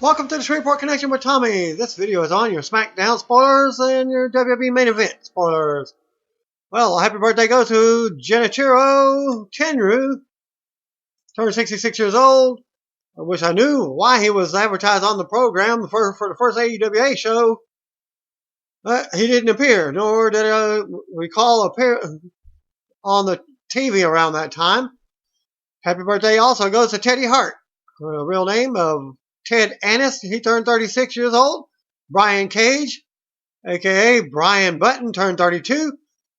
Welcome to the Shreveport Connection with Tommy. This video is on your SmackDown spoilers and your WWE main event spoilers. Well, happy birthday goes to Genichiro Tenryu. Turned 66 years old. I wish I knew why he was advertised on the program for the first AEWA show. But he didn't appear, nor did I recall appear on the TV around that time. Happy birthday also goes to Teddy Hart. Real name of Ted Annis, he turned 36 years old. Brian Cage, a.k.a. Brian Button, turned 32.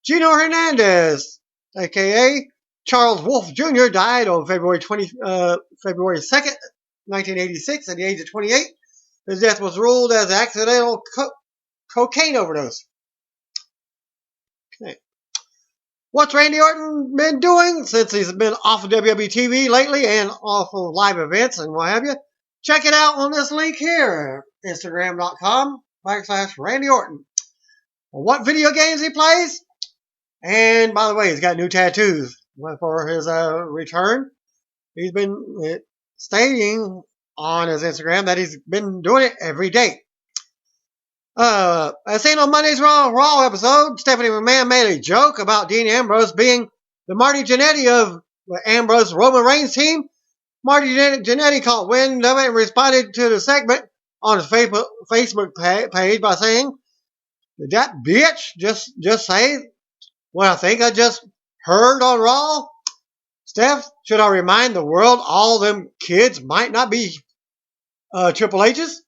Gino Hernandez, a.k.a. Charles Wolf Jr., died on February 2nd, 1986, at the age of 28. His death was ruled as an accidental cocaine overdose. Okay. What's Randy Orton been doing since he's been off of WWE TV lately and off of live events and what have you? Check it out on this link here, Instagram.com/Randy Orton. What video games he plays? And by the way, he's got new tattoos for his return. He's been stating on his Instagram that he's been doing it every day. As seen on Monday's Raw episode, Stephanie McMahon made a joke about Dean Ambrose being the Marty Jannetty of Ambrose Roman Reigns team. Marty Jannetty caught wind of it and responded to the segment on his Facebook page by saying, "Did that bitch just say what I think I just heard on Raw? Steph, should I remind the world all them kids might not be Triple H's?"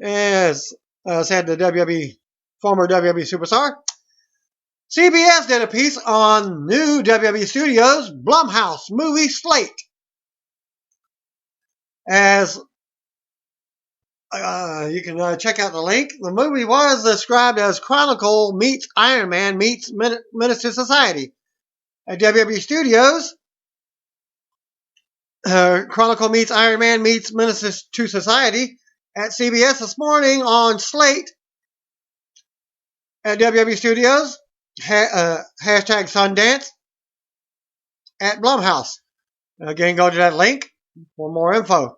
As said the former WWE superstar. CBS did a piece on new WWE Studios Blumhouse movie slate. As you can check out the link, the movie was described as Chronicle meets Iron Man meets Menace to Society. At WWE Studios, Chronicle meets Iron Man meets Menace to Society. At CBS this morning on Slate. At WWE Studios, hashtag Sundance. At Blumhouse. Again, go to that link for more info.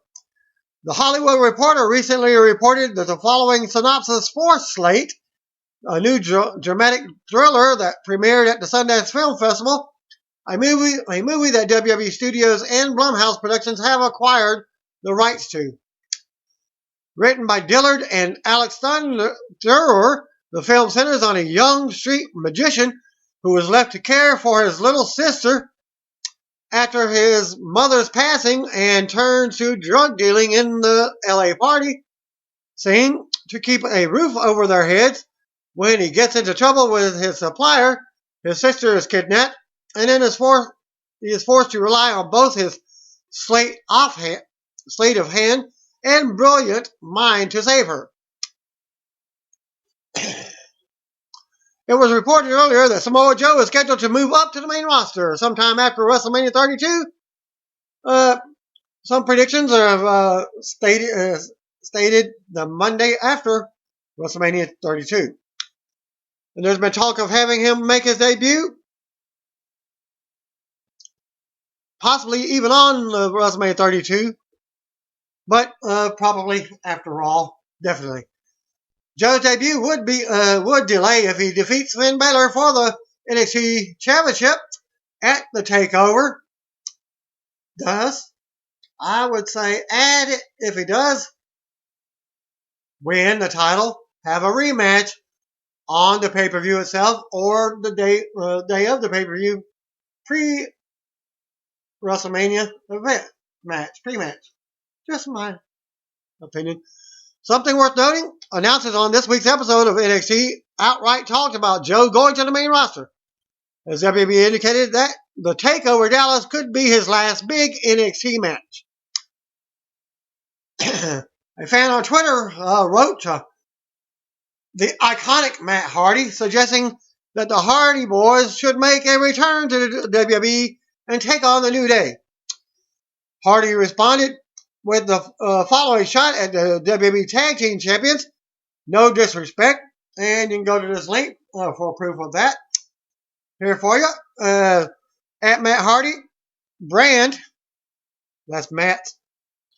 The Hollywood Reporter recently reported that the following synopsis for Slate, a new dramatic thriller that premiered at the Sundance Film Festival, a movie that WWE Studios and Blumhouse Productions have acquired the rights to. Written by Dillard and Alex Thunder, the film centers on a young street magician who is left to care for his little sister after his mother's passing and turns to drug dealing in the LA party scene to keep a roof over their heads. When he gets into trouble with his supplier, his sister is kidnapped, and then he is forced to rely on both his sleight of hand and brilliant mind to save her. It was reported earlier that Samoa Joe is scheduled to move up to the main roster sometime after WrestleMania 32. Some predictions have stated the Monday after WrestleMania 32. And there's been talk of having him make his debut, possibly even on WrestleMania 32, but probably after all, definitely. Joe's debut would delay if he defeats Finn Balor for the NXT Championship at the TakeOver. Thus, I would say add it if he does win the title, have a rematch on the pay-per-view itself or the day of the pay-per-view pre-WrestleMania event pre-match. Just my opinion. Something worth noting, announcers on this week's episode of NXT outright talked about Joe going to the main roster. As WWE indicated that the TakeOver Dallas could be his last big NXT match. A fan on Twitter wrote the iconic Matt Hardy, suggesting that the Hardy Boys should make a return to the WWE and take on the New Day. Hardy responded with the following shot at the WWE Tag Team Champions. No disrespect. And you can go to this link for proof of that. Here for you. At Matt Hardy. Brand. That's Matt's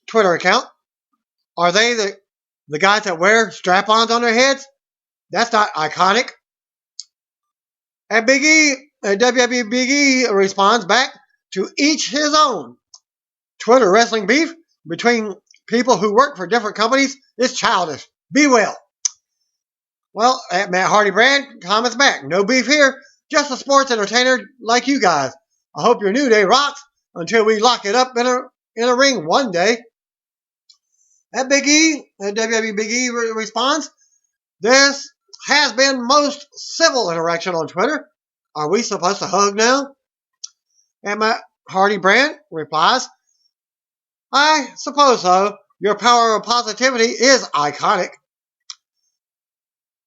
Twitter account. Are they the guys that wear strap-ons on their heads? That's not iconic. And Big E, WWE Big E responds back, to each his own. Twitter wrestling beef between people who work for different companies is childish. Be well. Well, at Matt Hardy Brand comments back, no beef here, just a sports entertainer like you guys. I hope your New Day rocks until we lock it up in a ring one day. At Big E, WWE Big E responds, this has been most civil interaction on Twitter. Are we supposed to hug now? And Matt Hardy Brand replies, I suppose so. Your power of positivity is iconic.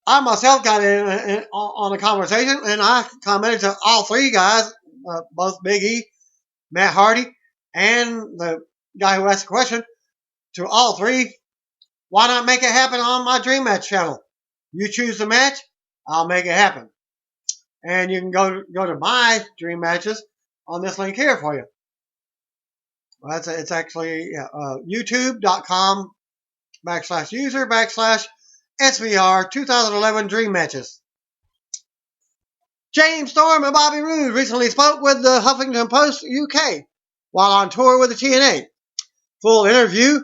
I myself got in on a conversation, and I commented to all three guys, both Big E, Matt Hardy, and the guy who asked the question, to all three, why not make it happen on my Dream Match channel? You choose the match, I'll make it happen. And you can go to my Dream Matches on this link here for you. Well, it's actually youtube.com/user/SVR 2011 Dream Matches. James Storm and Bobby Roode recently spoke with the Huffington Post UK while on tour with the TNA. Full interview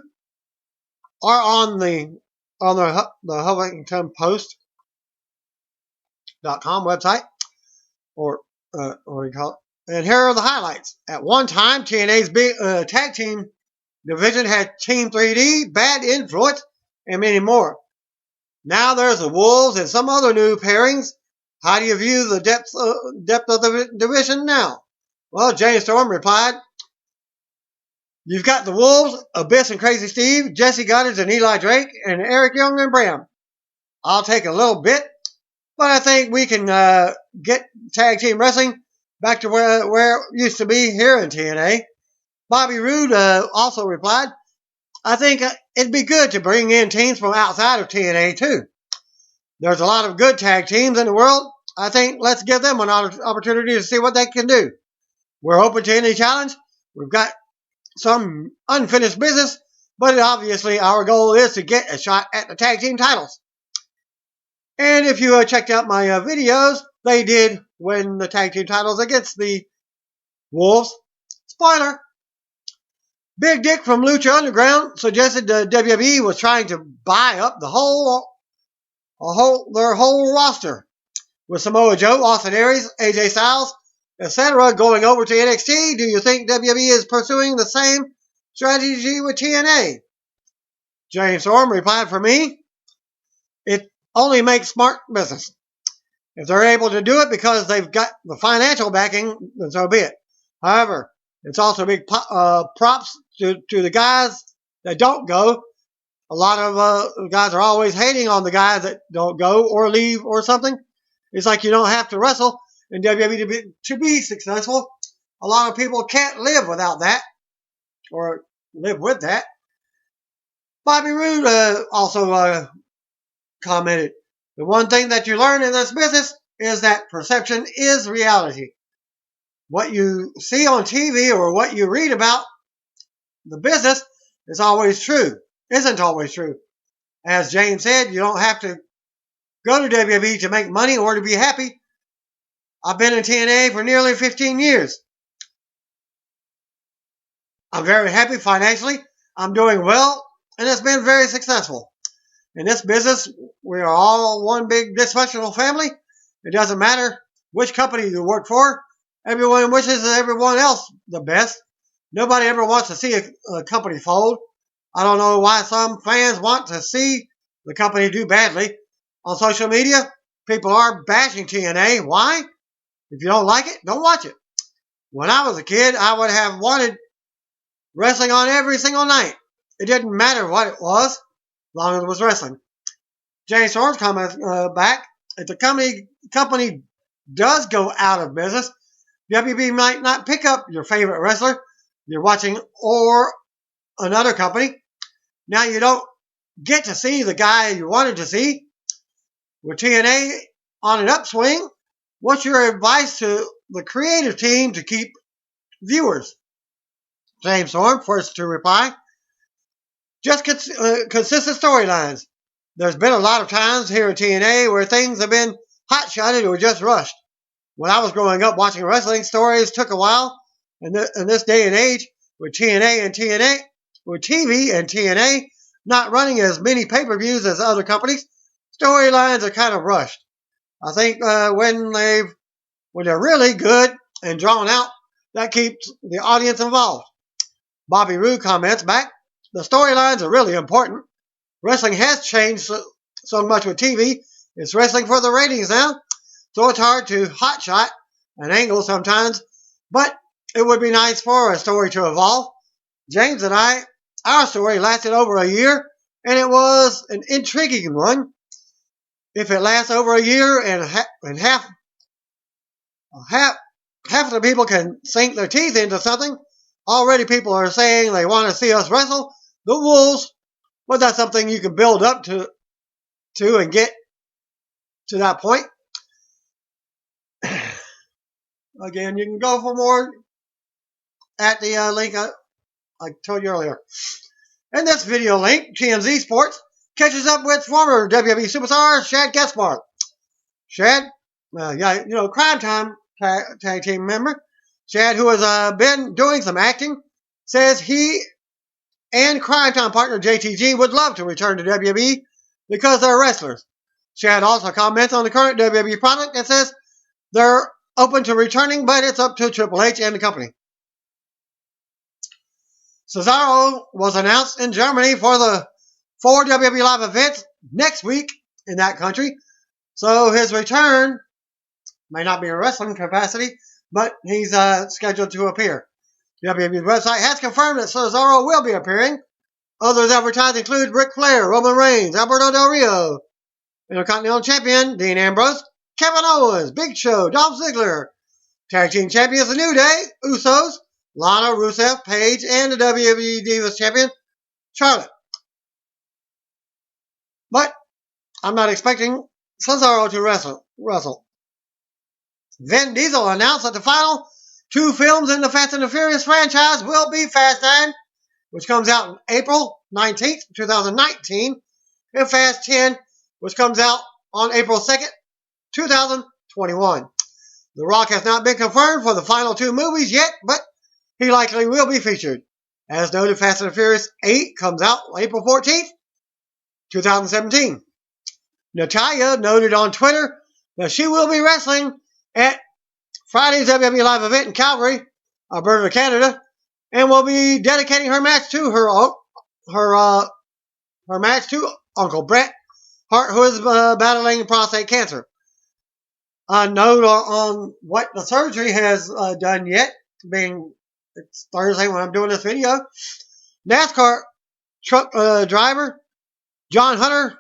are on the Huffington Post.com website, or what do you call it? And here are the highlights. At one time, TNA's big tag team division had Team 3D, Bad Influence, and many more. Now there's the Wolves and some other new pairings. How do you view the depth of the division now? Well, James Storm replied, you've got the Wolves, Abyss and Crazy Steve, Jesse Goddard and Eli Drake, and Eric Young and Bram. I'll take a little bit, but I think we can get tag team wrestling back to where it used to be here in TNA. Bobby Roode also replied, I think it'd be good to bring in teams from outside of TNA too. There's a lot of good tag teams in the world. I think let's give them an opportunity to see what they can do. We're open to any challenge. We've got some unfinished business, but obviously our goal is to get a shot at the tag team titles. And if you checked out my videos, they did win the tag team titles against the Wolves. Spoiler. Big Dick from Lucha Underground suggested the WWE was trying to buy up their whole roster, with Samoa Joe, Austin Aries, AJ Styles, etc. going over to NXT. Do you think WWE is pursuing the same strategy with TNA? James Storm replied, for me, it only makes smart business. If they're able to do it because they've got the financial backing, then so be it. However, it's also big props to the guys that don't go. A lot of guys are always hating on the guys that don't go or leave or something. It's like you don't have to wrestle in WWE to be successful. A lot of people can't live without that or live with that. Bobby Roode also commented, the one thing that you learn in this business is that perception is reality. What you see on TV or what you read about the business is always true. Isn't always true. As James said, you don't have to go to WWE to make money or to be happy. I've been in TNA for nearly 15 years. I'm very happy financially. I'm doing well, and it's been very successful. In this business, we are all one big dysfunctional family. It doesn't matter which company you work for. Everyone wishes everyone else the best. Nobody ever wants to see a company fold. I don't know why some fans want to see the company do badly. On social media, people are bashing TNA. Why? If you don't like it, don't watch it. When I was a kid, I would have wanted wrestling on every single night. It didn't matter what it was, as long as it was wrestling. James Storm's comments back, if the company does go out of business, WB might not pick up your favorite wrestler you're watching or another company. Now you don't get to see the guy you wanted to see. With TNA on an upswing, what's your advice to the creative team to keep viewers? James Storm first to reply. just consistent storylines. There's been a lot of times here at TNA where things have been hot-shotted or just rushed. When I was growing up watching wrestling, stories took a while. In this day and age, with TV and TNA not running as many pay-per-views as other companies, storylines are kind of rushed. I think when they're really good and drawn out, that keeps the audience involved. Bobby Roode comments back, the storylines are really important. Wrestling has changed so much with TV. It's wrestling for the ratings now, so it's hard to hotshot an angle sometimes, but it would be nice for a story to evolve. James and I, our story lasted over a year, and it was an intriguing one. If it lasts over a year and half of the people can sink their teeth into something, already people are saying they want to see us wrestle the Wolves, but that's something you can build up to and get to that point. Again, you can go for more at the link I told you earlier. In this video link, TMZ Sports catches up with former WWE superstar Shad Gaspard. Shad, Crime Time tag team member. Shad, who has been doing some acting, says he and Crime Time partner JTG would love to return to WWE because they're wrestlers. Shad also comments on the current WWE product and says they're open to returning, but it's up to Triple H and the company. Cesaro was announced in Germany for the 4 WWE Live events next week in that country, so his return may not be in wrestling capacity, but he's scheduled to appear. WWE's website has confirmed that Cesaro will be appearing. Others advertised include Ric Flair, Roman Reigns, Alberto Del Rio, Intercontinental Champion Dean Ambrose, Kevin Owens, Big Show, Dolph Ziggler, Tag Team Champions The New Day, Usos, Lana, Rusev, Paige, and the WWE Divas Champion, Charlotte. But I'm not expecting Cesaro to wrestle. Vin Diesel announced that the final 2 films in the Fast and the Furious franchise will be Fast 9, which comes out on April 19th, 2019, and Fast 10, which comes out on April 2nd, 2021. The Rock has not been confirmed for the final 2 movies yet, but he likely will be featured. As noted, Fast and the Furious 8 comes out April 14th, 2017. Natalya noted on Twitter that she will be wrestling at Friday's WWE Live event in Calgary, Alberta, Canada, and will be dedicating her match to her match to Uncle Bret Hart, who is battling prostate cancer. A note on what the surgery has done yet, being it's Thursday when I'm doing this video. NASCAR truck driver John Hunter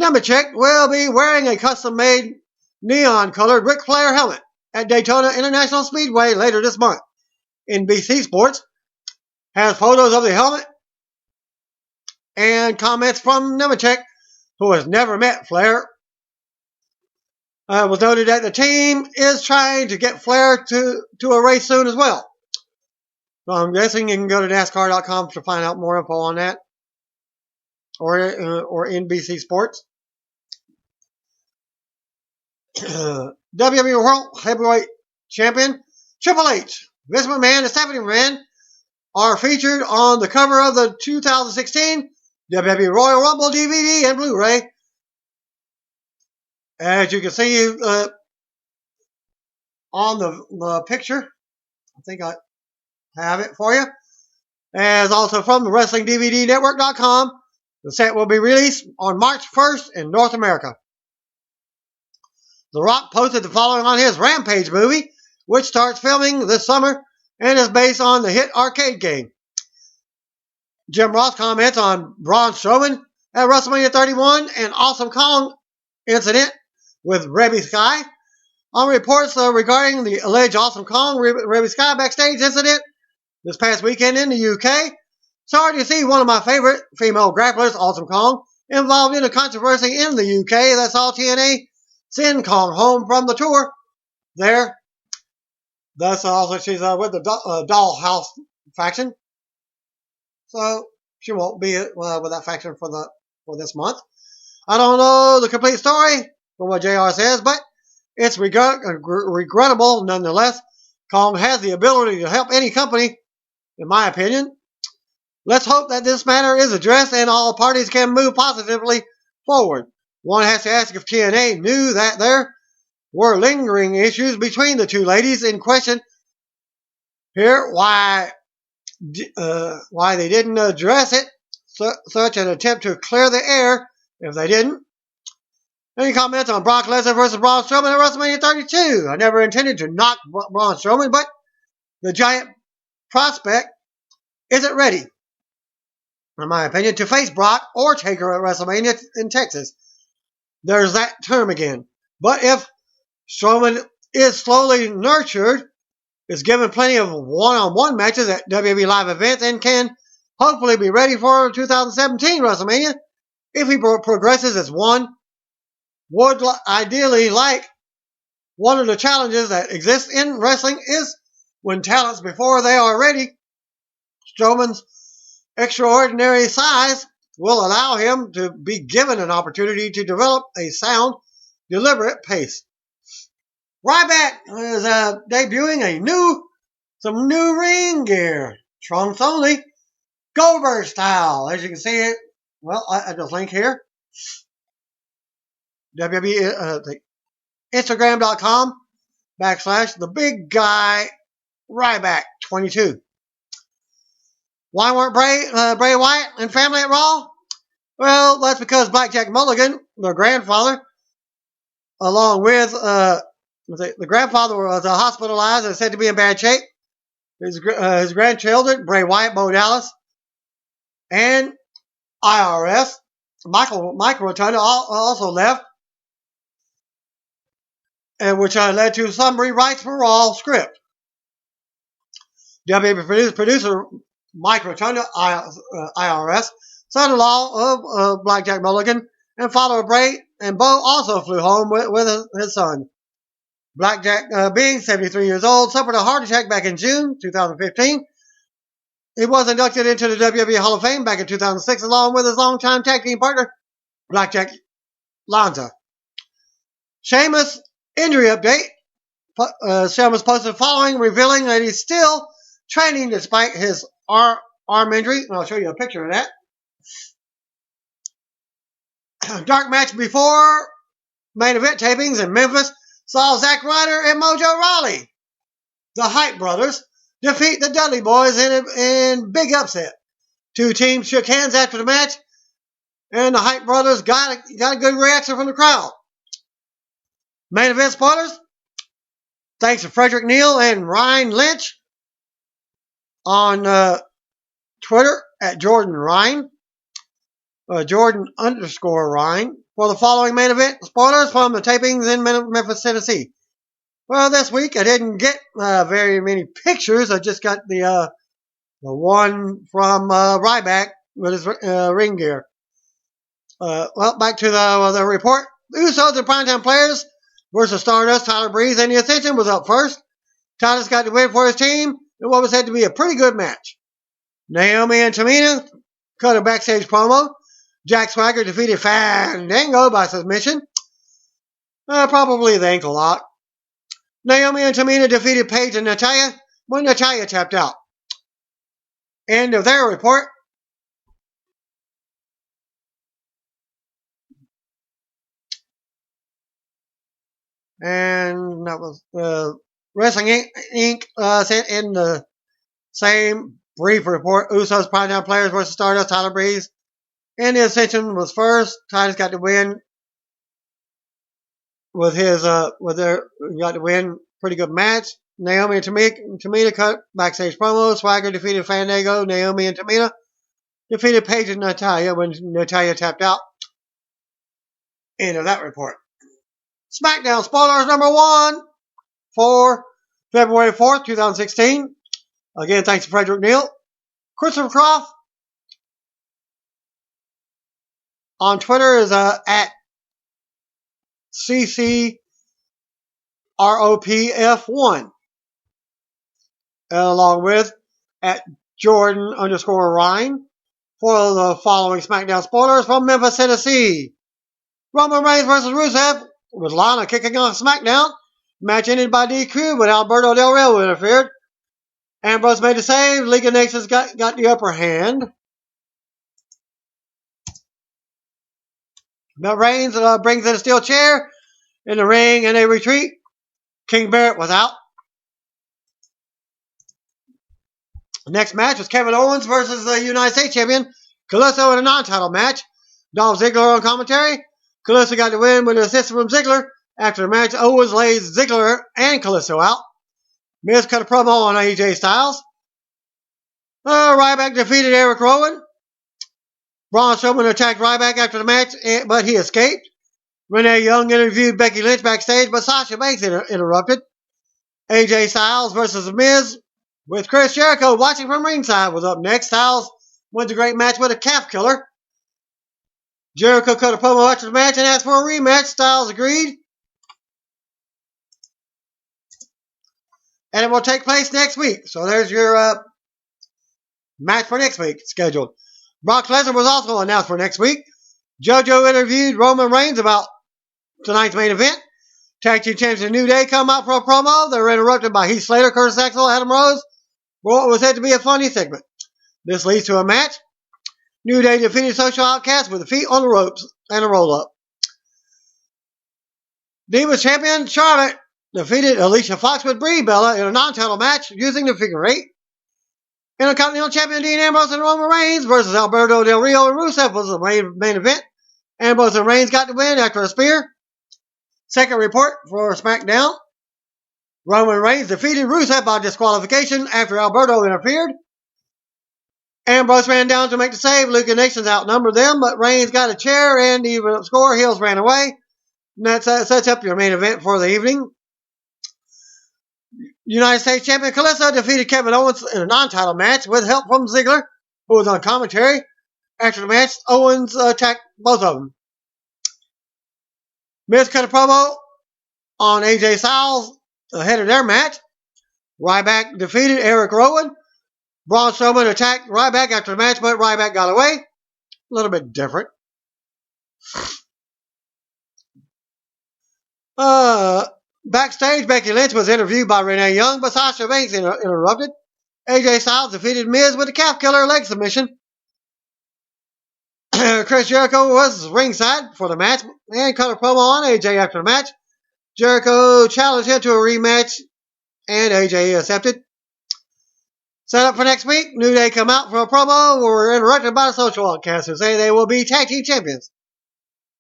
Nemechek will be wearing a custom-made neon-colored Ric Flair helmet at Daytona International Speedway later this month. NBC Sports has photos of the helmet and comments from Nemechek, who has never met Flair. It was noted that the team is trying to get Flair to a race soon as well. So I'm guessing you can go to NASCAR.com to find out more info on that, or NBC Sports. WWE World Heavyweight Champion Triple H, Vince McMahon, and Stephanie McMahon are featured on the cover of the 2016 WWE Royal Rumble DVD and Blu-ray. As you can see on the picture, I think I have it for you. As also from the WrestlingDVDNetwork.com, the set will be released on March 1st in North America. The Rock posted the following on his Rampage movie, which starts filming this summer and is based on the hit arcade game. Jim Ross comments on Braun Strowman at WrestleMania 31 and Awesome Kong incident with Reby Sky. On reports regarding the alleged Awesome Kong Reby Sky backstage incident this past weekend in the UK, sorry to see one of my favorite female grapplers, Awesome Kong, involved in a controversy in the UK that saw TNA send Kong home from the tour there. Thus, also she's with the Dollhouse faction. So, she won't be with that faction for this month. I don't know the complete story from what JR says, but it's regrettable nonetheless. Kong has the ability to help any company, in my opinion. Let's hope that this matter is addressed and all parties can move positively forward. One has to ask if TNA knew that there were lingering issues between the two ladies in question here. Why they didn't address it? Such an attempt to clear the air if they didn't. Any comments on Brock Lesnar versus Braun Strowman at WrestleMania 32? I never intended to knock Braun Strowman, but the giant prospect isn't ready, in my opinion, to face Brock or Taker at WrestleMania in Texas. There's that term again. But if Strowman is slowly nurtured, is given plenty of one-on-one matches at WWE live events, and can hopefully be ready for 2017 WrestleMania, if he progresses as one, would ideally like one of the challenges that exists in wrestling is when talents before they are ready. Strowman's extraordinary size will allow him to be given an opportunity to develop a sound, deliberate pace. Ryback is debuting some new ring gear. Trunks only. Goldberg style. As you can see it, well, I just link here. WWE, Instagram.com/the big guy Ryback 22. Why weren't Bray Wyatt and family at Raw? Well, that's because Blackjack Mulligan, their grandfather, along with the grandfather was hospitalized and said to be in bad shape. His grandchildren, Bray Wyatt, Bo Dallas, and IRS, Mike Rotunda also left, and which led to some rewrites for Raw script. WWE producer Mike Rotunda, IRS, son-in-law of Blackjack Mulligan, and father of Bray and Bo, also flew home with his son. Blackjack, being 73 years old, suffered a heart attack back in June 2015. He was inducted into the WWE Hall of Fame back in 2006, along with his longtime tag team partner, Blackjack Lanza. Shameus injury update. Shameus posted the following, revealing that he's still training despite his arm injury. And I'll show you a picture of that. Dark match before main event tapings in Memphis saw Zack Ryder and Mojo Rawley, the Hype Brothers, defeat the Dudley Boys in big upset. Two teams shook hands after the match, and the Hype Brothers got a good reaction from the crowd. Main event spoilers. Thanks to Frederick Neal and Ryan Lynch on Twitter at Jordan Ryan, Jordan_Ryan, for the following main event spoilers from the tapings in Memphis, Tennessee. Well, this week I didn't get very many pictures. I just got the one from Ryback with his ring gear. Well, back to the report. The Usos and Primetime Players versus Stardust, Tyler Breeze, and the Ascension was up first. Titus got the win for his team in what was said to be a pretty good match. Naomi and Tamina cut a backstage promo. Jack Swagger defeated Fandango by submission. Probably the ankle lock. Naomi and Tamina defeated Paige and Natalya when Natalya tapped out. End of their report. And that was Wrestling Inc. Sent in the same brief report. Usos, Primetime Players versus Stardust, Tyler Breeze. And the Ascension was first. Titus got the win with his got the win. Pretty good match. Naomi and Tamina cut backstage promo. Swagger defeated Fandango. Naomi and Tamina defeated Paige and Natalya when Natalya tapped out. End of that report. SmackDown spoilers number 1 for February 4th, 2016. Again, thanks to Frederick Neal. Christopher Croft on Twitter is at CCROPF1, along with at Jordan_Ryan for the following SmackDown spoilers from Memphis, Tennessee. Roman Reigns versus Rusev, with Lana kicking on SmackDown. Match ended by DQ, but Alberto Del Rio interfered. Ambrose made the save. League of Nations got the upper hand. But Reigns brings in a steel chair in the ring, and they retreat. King Barrett was out. Next match was Kevin Owens versus the United States Champion Kalisto in a non-title match. Dolph Ziggler on commentary. Kalisto got the win with an assist from Ziggler. After the match, Owens lays Ziggler and Kalisto out. Miz cut a promo on AJ Styles. Ryback defeated Eric Rowan. Braun Strowman attacked Ryback after the match, but he escaped. Renee Young interviewed Becky Lynch backstage, but Sasha Banks interrupted. AJ Styles versus The Miz with Chris Jericho watching from ringside was up next. Styles wins a great match with a calf killer. Jericho cut a promo after the match and asked for a rematch. Styles agreed. And it will take place next week. So there's your match for next week scheduled. Brock Lesnar was also announced for next week. JoJo interviewed Roman Reigns about tonight's main event. Tag Team Champions New Day come out for a promo. They were interrupted by Heath Slater, Curtis Axel, Adam Rose for what was said to be a funny segment. This leads to a match. New Day defeated Social Outcast with the feet on the ropes and a roll-up. Divas Champion Charlotte defeated Alicia Fox with Brie Bella in a non-title match using the figure eight. Intercontinental Champion Dean Ambrose and Roman Reigns versus Alberto Del Rio and Rusev was the main event. Ambrose and Reigns got the win after a spear. Second report for SmackDown. Roman Reigns defeated Rusev by disqualification after Alberto interfered. Ambrose ran down to make the save. League of Nations outnumbered them, but Reigns got a chair and even up score. Heels ran away. And that sets up your main event for the evening. United States Champion Kalisto defeated Kevin Owens in a non-title match with help from Ziggler, who was on commentary. After the match, Owens attacked both of them. Miz cut a promo on AJ Styles ahead of their match. Ryback defeated Eric Rowan. Braun Strowman attacked Ryback after the match, but Ryback got away. A little bit different. Backstage, Becky Lynch was interviewed by Renee Young, but Sasha Banks interrupted. AJ Styles defeated Miz with a calf killer leg submission. Chris Jericho was ringside for the match and cut a promo on AJ after the match. Jericho challenged him to a rematch, and AJ accepted. Set up for next week, New Day come out for a promo. Were interrupted by the Social Outcasts who say they will be tag team champions.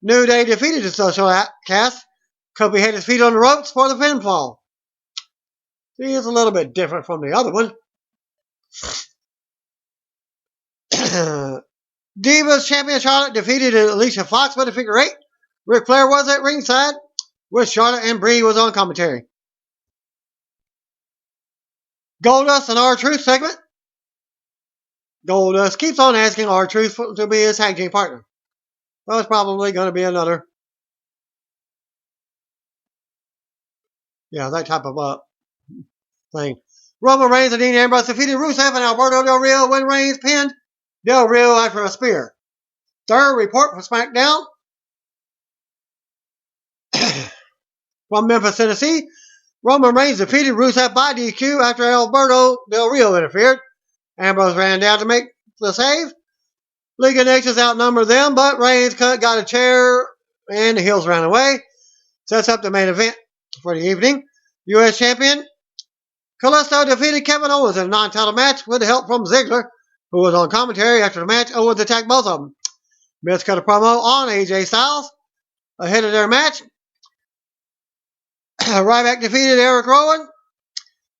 New Day defeated the Social Outcasts. Kofi had his feet on the ropes for the pinfall. He is a little bit different from the other one. Divas Champion Charlotte defeated Alicia Fox with a figure eight. Ric Flair was at ringside with Charlotte, and Brie was on commentary. Goldust and R-Truth segment. Goldust keeps on asking R-Truth to be his tag team partner. Well, it's probably going to be another. Yeah, that type of thing. Roman Reigns and Dean Ambrose defeated Rusev and Alberto Del Rio when Reigns pinned Del Rio after a spear. Third report from SmackDown. From Memphis, Tennessee. Roman Reigns defeated Rusev by DQ after Alberto Del Rio interfered. Ambrose ran down to make the save. League of Nations outnumbered them, but Reigns got a chair and the heels ran away. Sets up the main event for the evening. U.S. Champion Kalisto defeated Kevin Owens in a non-title match with help from Ziggler, who was on commentary after the match. Owens attacked both of them. Miz cut a promo on AJ Styles ahead of their match. Ryback defeated Eric Rowan.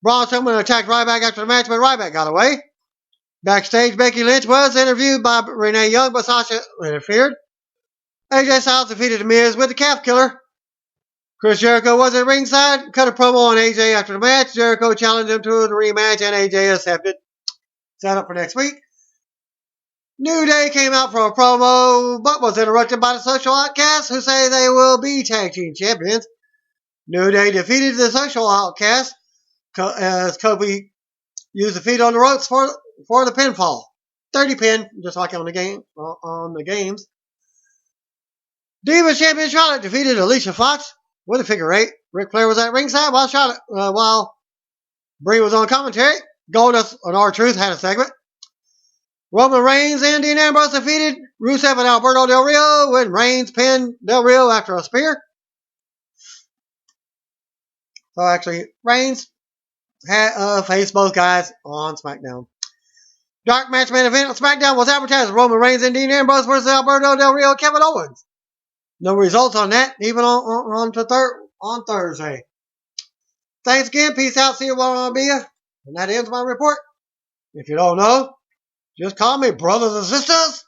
Braun Strowman attacked Ryback after the match, but Ryback got away. Backstage, Becky Lynch was interviewed by Renee Young, but Sasha interfered. AJ Styles defeated The Miz with the calf killer. Chris Jericho was at ringside, cut a promo on AJ after the match. Jericho challenged him to a rematch, and AJ accepted. Set up for next week. New Day came out for a promo, but was interrupted by the Social Outcasts, who say they will be tag team champions. New Day defeated the Social Outcasts as Kofi used the feet on the ropes for the pinfall. 30 pin, just like on the games. Divas Champion Charlotte defeated Alicia Fox with a figure 8. Ric Flair was at ringside while Brie was on commentary. Goldust and R-Truth had a segment. Roman Reigns and Dean Ambrose defeated Rusev and Alberto Del Rio when Reigns pinned Del Rio after a spear. So actually, Reigns had faced both guys on SmackDown. Dark match main event on SmackDown was advertised as Roman Reigns and Dean Ambrose versus Alberto Del Rio and Kevin Owens. No results on that, even on Thursday. Thanks again. Peace out. See you on Mania. And that ends my report. If you don't know, just call me brothers and sisters.